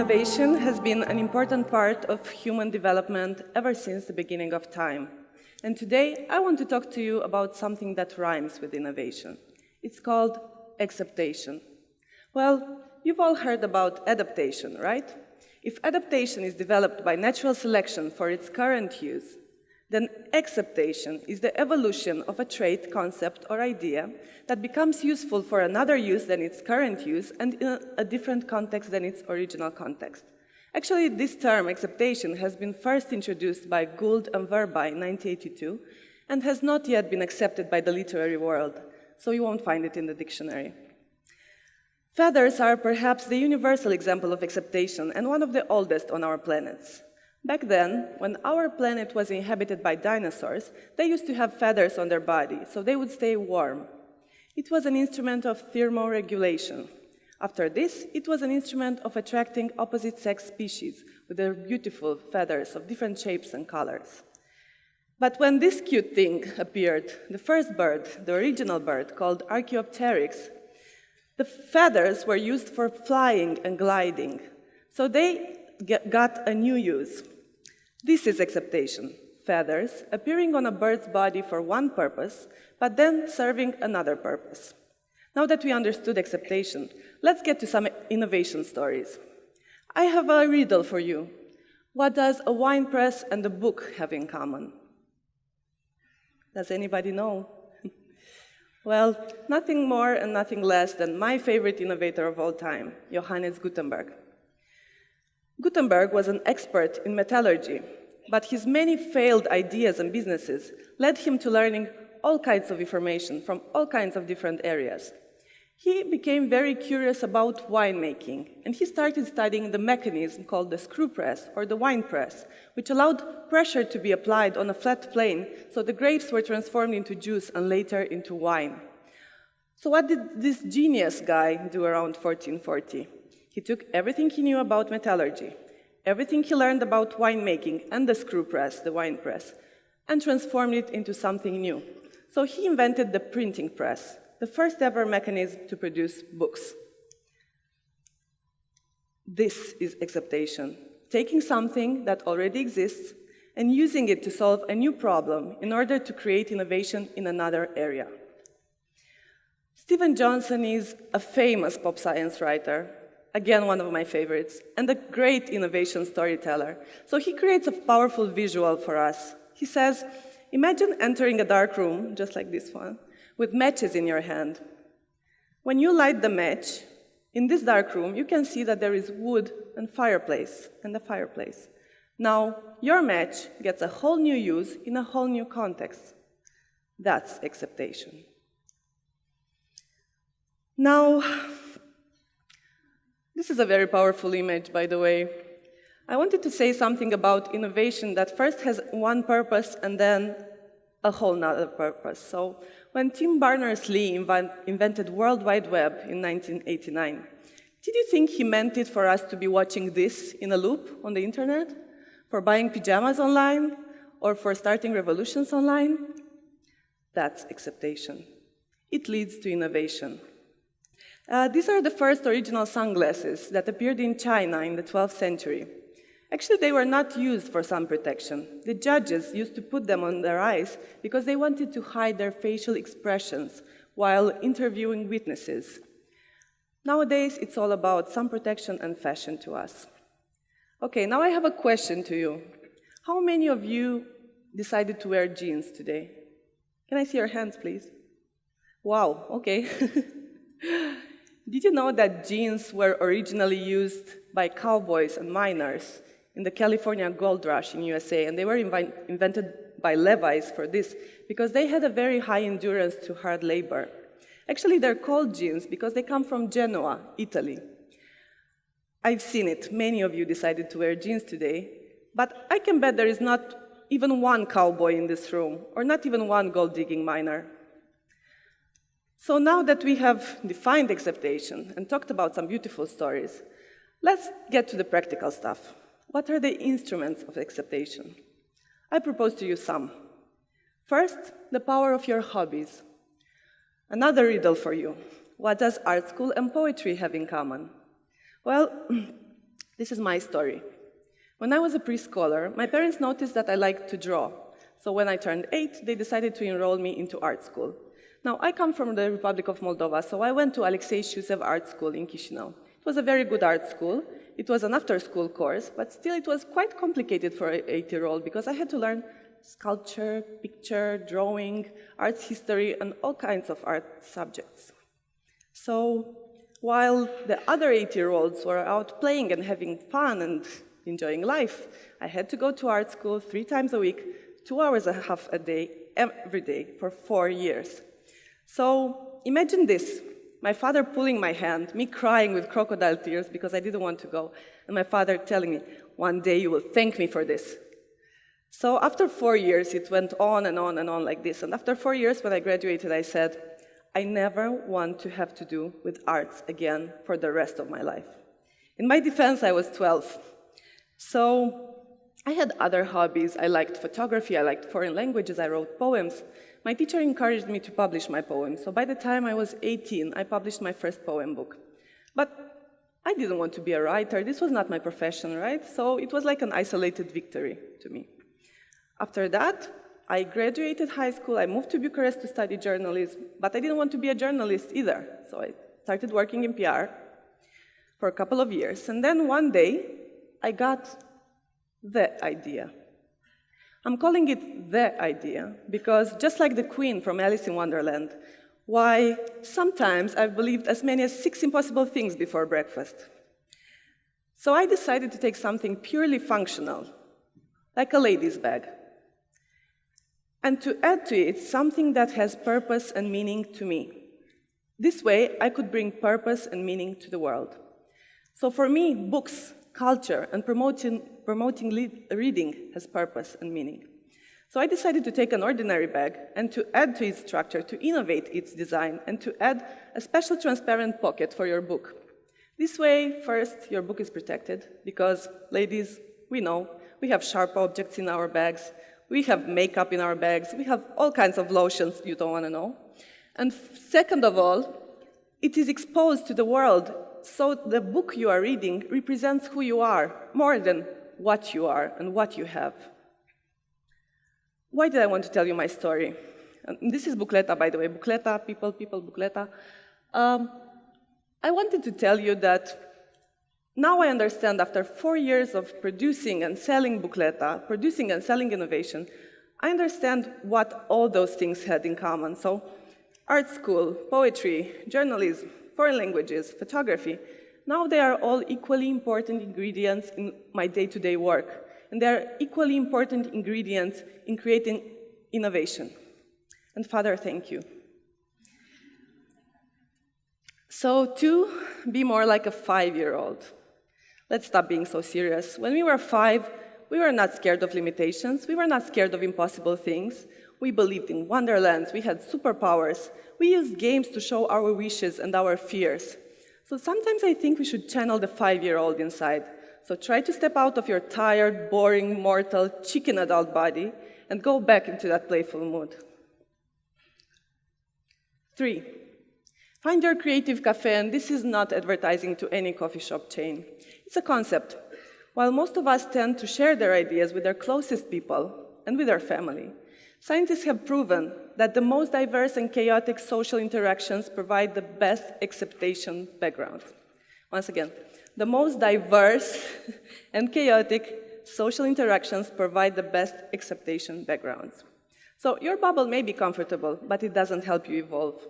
Innovation has been an important part of human development ever since the beginning of time. And today, I want to talk to you about something that rhymes with innovation. It's called exaptation. Well, you've all heard about adaptation, right? If adaptation is developed by natural selection for its current use, then exaptation is the evolution of a trait, concept, or idea that becomes useful for another use than its current use and in a different context than its original context. Actually, this term, exaptation, has been first introduced by Gould and Verba in 1982 and has not yet been accepted by the literary world, so you won't find it in the dictionary. Feathers are perhaps the universal example of exaptation and one of the oldest on our planets. Back then, when our planet was inhabited by dinosaurs, they used to have feathers on their body, so they would stay warm. It was an instrument of thermoregulation. After this, it was an instrument of attracting opposite-sex species with their beautiful feathers of different shapes and colors. But when this cute thing appeared, the first bird, the original bird, called Archaeopteryx, the feathers were used for flying and gliding, so they got a new use. This is exaptation, feathers appearing on a bird's body for one purpose, but then serving another purpose. Now that we understood exaptation, let's get to some innovation stories. I have a riddle for you. What does a wine press and a book have in common? Does anybody know? Well, nothing more and nothing less than my favorite innovator of all time, Johannes Gutenberg. Gutenberg was an expert in metallurgy, but his many failed ideas and businesses led him to learning all kinds of information from all kinds of different areas. He became very curious about winemaking, and he started studying the mechanism called the screw press or the wine press, which allowed pressure to be applied on a flat plane so the grapes were transformed into juice and later into wine. So what did this genius guy do around 1440? He took everything he knew about metallurgy, everything he learned about winemaking and the screw press, the wine press, and transformed it into something new. So he invented the printing press, the first ever mechanism to produce books. This is exaptation, taking something that already exists and using it to solve a new problem in order to create innovation in another area. Stephen Johnson is a famous pop science writer, again one of my favorites, and a great innovation storyteller. So he creates a powerful visual for us. He says, imagine entering a dark room, just like this one, with matches in your hand. When you light the match, in this dark room, you can see that there is wood and a fireplace. Now, your match gets a whole new use in a whole new context. That's exaptation. Now, this is a very powerful image, by the way. I wanted to say something about innovation that first has one purpose and then a whole nother purpose. So when Tim Berners-Lee invented World Wide Web in 1989, did you think he meant it for us to be watching this in a loop on the internet? For buying pajamas online? Or for starting revolutions online? That's exaptation. It leads to innovation. These are the first original sunglasses that appeared in China in the 12th century. Actually, they were not used for sun protection. The judges used to put them on their eyes because they wanted to hide their facial expressions while interviewing witnesses. Nowadays, it's all about sun protection and fashion to us. Okay, now I have a question to you. How many of you decided to wear jeans today? Can I see your hands, please? Wow, okay. Did you know that jeans were originally used by cowboys and miners in the California gold rush in USA, and they were invented by Levi's for this because they had a very high endurance to hard labor. Actually, they're called jeans because they come from Genoa, Italy. I've seen it. Many of you decided to wear jeans today, but I can bet there is not even one cowboy in this room, or not even one gold-digging miner. So now that we have defined exaptation and talked about some beautiful stories, let's get to the practical stuff. What are the instruments of exaptation? I propose to you some. First, the power of your hobbies. Another riddle for you. What does art school and poetry have in common? Well, This is my story. When I was a preschooler, my parents noticed that I liked to draw. So when I turned 8, they decided to enroll me into art school. Now, I come from the Republic of Moldova, so I went to Alexei Shusev Art School in Chișinău. It was a very good art school. It was an after-school course, but still it was quite complicated for an 8-year-old because I had to learn sculpture, picture, drawing, arts history, and all kinds of art subjects. So while the other 8-year-olds were out playing and having fun and enjoying life, I had to go to art school 3 times a week, 2 hours and a half a day, every day, for 4 years. So imagine this, my father pulling my hand, me crying with crocodile tears because I didn't want to go, and my father telling me, one day you will thank me for this. So after 4 years, it went on and on and on like this. And after 4 years, when I graduated, I said, I never want to have to do with arts again for the rest of my life. In my defense, I was 12. So I had other hobbies. I liked photography, I liked foreign languages, I wrote poems. My teacher encouraged me to publish my poems. So by the time I was 18, I published my first poem book. But I didn't want to be a writer. This was not my profession, right? So it was like an isolated victory to me. After that, I graduated high school, I moved to Bucharest to study journalism, but I didn't want to be a journalist either. So I started working in PR for a couple of years. And then one day, I got the idea. I'm calling it the idea because just like the Queen from Alice in Wonderland, why sometimes I've believed as many as 6 impossible things before breakfast. So I decided to take something purely functional, like a lady's bag, and to add to it something that has purpose and meaning to me. This way, I could bring purpose and meaning to the world. So for me, books, culture, and promoting reading has purpose and meaning. So I decided to take an ordinary bag and to add to its structure, to innovate its design, and to add a special transparent pocket for your book. This way, first, your book is protected, because, ladies, we know, we have sharp objects in our bags, we have makeup in our bags, we have all kinds of lotions you don't want to know. And second of all, it is exposed to the world, so the book you are reading represents who you are, more than what you are and what you have. Why did I want to tell you my story? And this is Bookletta, by the way. Bookletta, people, Bookletta. I wanted to tell you that now I understand, after 4 years of producing and selling Bookletta, producing and selling innovation, I understand what all those things had in common. So, art school, poetry, journalism, foreign languages, photography, now they are all equally important ingredients in my day-to-day work. And they are equally important ingredients in creating innovation. And Father, thank you. So, to be more like a 5-year-old. Let's stop being so serious. When we were 5, we were not scared of limitations. We were not scared of impossible things. We believed in wonderlands. We had superpowers. We used games to show our wishes and our fears. So sometimes I think we should channel the 5-year-old inside. So try to step out of your tired, boring, mortal, chicken adult body and go back into that playful mood. 3. Find your creative cafe, and this is not advertising to any coffee shop chain. It's a concept. While most of us tend to share their ideas with their closest people and with their family, scientists have proven that the most diverse and chaotic social interactions provide the best exaptation backgrounds. Once again, the most diverse and chaotic social interactions provide the best exaptation backgrounds. So your bubble may be comfortable, but it doesn't help you evolve.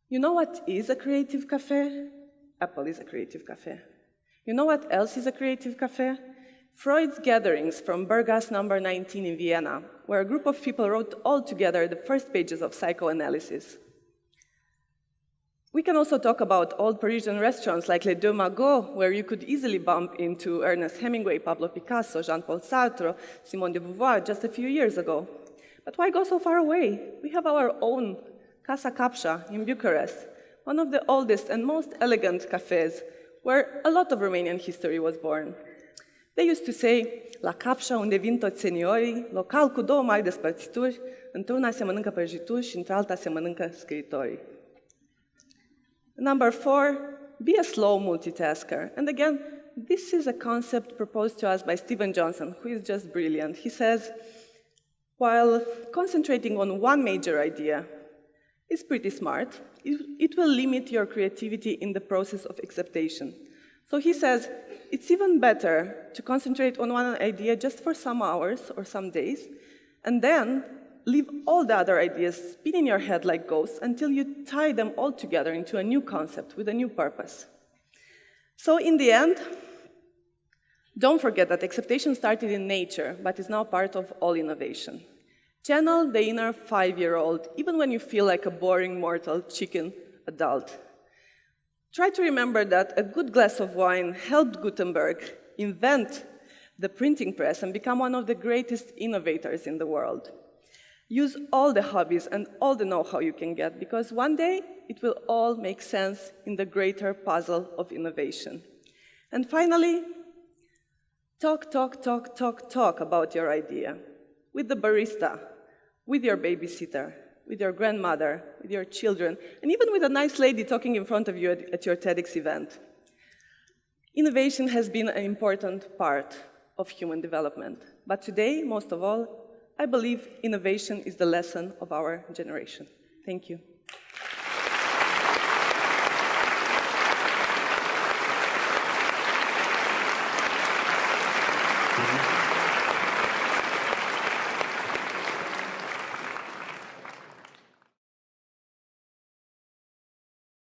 You know what is a creative cafe? Apple is a creative cafe. You know what else is a creative cafe? Freud's gatherings from Burgas number 19 in Vienna, where a group of people wrote all together the first pages of psychoanalysis. We can also talk about old Parisian restaurants like Les Deux Magots, where you could easily bump into Ernest Hemingway, Pablo Picasso, Jean-Paul Sartre, Simone de Beauvoir just a few years ago. But why go so far away? We have our own Casa Capșa in Bucharest, one of the oldest and most elegant cafes, where a lot of Romanian history was born. They used to say, la Capșa unde vin toți seniorii, local cu 2 mari despărțituri, într-una se mănâncă prăjituri și într-alta se mănâncă scriitorii. Number 4, be a slow multitasker. And again, this is a concept proposed to us by Stephen Johnson, who is just brilliant. He says, while concentrating on one major idea is pretty smart, it will limit your creativity in the process of exaptation. So he says, it's even better to concentrate on one idea just for some hours or some days, and then leave all the other ideas spin in your head like ghosts until you tie them all together into a new concept with a new purpose. So in the end, don't forget that exaptation started in nature, but is now part of all innovation. Channel the inner 5-year-old, even when you feel like a boring mortal chicken adult. Try to remember that a good glass of wine helped Gutenberg invent the printing press and become one of the greatest innovators in the world. Use all the hobbies and all the know-how you can get, because one day it will all make sense in the greater puzzle of innovation. And finally, talk about your idea. With the barista, with your babysitter, with your grandmother, with your children, and even with a nice lady talking in front of you at your TEDx event. Innovation has been an important part of human development. But today, most of all, I believe innovation is the lesson of our generation. Thank you.